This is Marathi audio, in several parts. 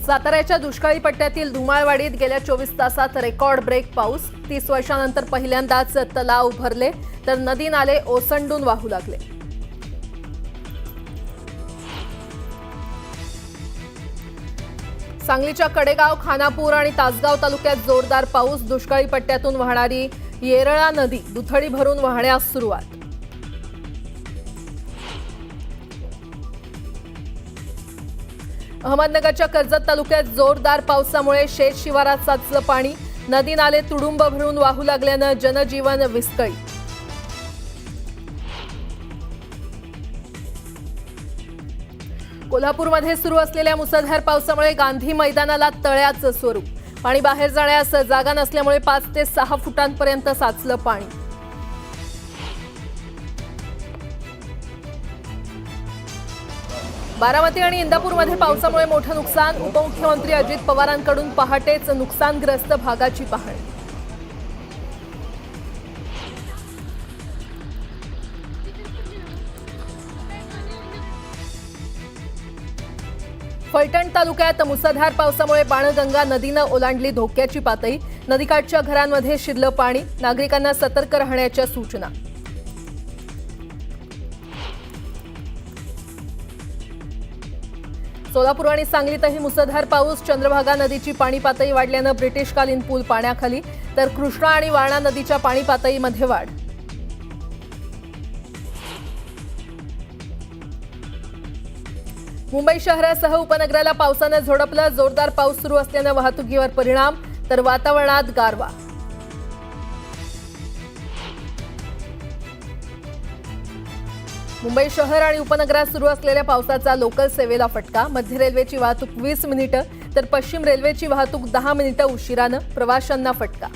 साताऱ्याच्या दुष्काळी पट्ट्यातील धुमाळवाडीत गेल्या 24 तासात रेकॉर्ड ब्रेक पाऊस। 30 वर्षांनंतर पहिल्यांदाच तलाव भरले तर नदी नाले ओसंडून वाहू लागले। सांगलीच्या कडेगाव, खानापूर आणि तासगाव तालुक्यात जोरदार पाऊस। दुष्काळी पट्ट्यातून वाहणारी येरळा नदी दुथडी भरून वाहण्यास सुरुवात। अहमदनगरच्या कर्जत तालुक्यात जोरदार पावसामुळे शेत शिवारात साचलं पाणी। नदी नाले तुडुंब भरून वाहू लागल्यानं जनजीवन विस्कळीत। कोल्हापूरमध्ये सुरू असलेल्या मुसळधार पावसामुळे गांधी मैदानाला तळ्याचं स्वरूप। पाणी बाहेर जाण्यास जागा नसल्यामुळे 5 ते 6 फुटांपर्यंत साचलं पाणी। बारामती आणि इंदापूरमध्ये पावसामुळे मोठं नुकसान। उपमुख्यमंत्री अजित पवारांकडून पहाटेच नुकसानग्रस्त भागाची पाहणी। फलटण तालुक्यात मुसळधार पावसामुळे बाणगंगा नदीनं ओलांडली धोक्याची पातळी। नदीकाठच्या घरांमध्ये शिरलं पाणी। नागरिकांना सतर्क राहण्याच्या सूचना। सोलापूर आणि सांगलीतही मुसळधार पाऊस। चंद्रभागा नदीची पाणी पातळी वाढल्यानं ब्रिटिशकालीन पूल पाण्याखाली, तर कृष्णा आणि वारणा नदीच्या पाणी पातळीमध्ये वाढ। मुंबई शहरासह उपनगराला पावसानं झोडपलं। जोरदार पाऊस सुरू असल्यानं वाहतुकीवर परिणाम, तर वातावरणात गारवा। मुंबई शहर आणि उपनगरात सुरू असलेल्या पावसाचा लोकल सेवेला फटका। मध्य रेल्वेची वाहतूक 20 मिनिटं, तर पश्चिम रेल्वेची वाहतूक 10 मिनिटं उशिरानं। प्रवाशांना फटका।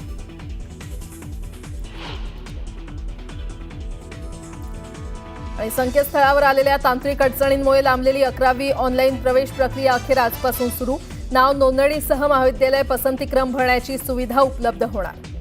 आणि संकेतस्थळावर आलेल्या तांत्रिक अडचणींमुळे लांबलेली 11वी ऑनलाईन प्रवेश प्रक्रिया अखेर आजपासून सुरू। नाव नोंदणीसह महाविद्यालय पसंतीक्रम भरण्याची सुविधा उपलब्ध होणार।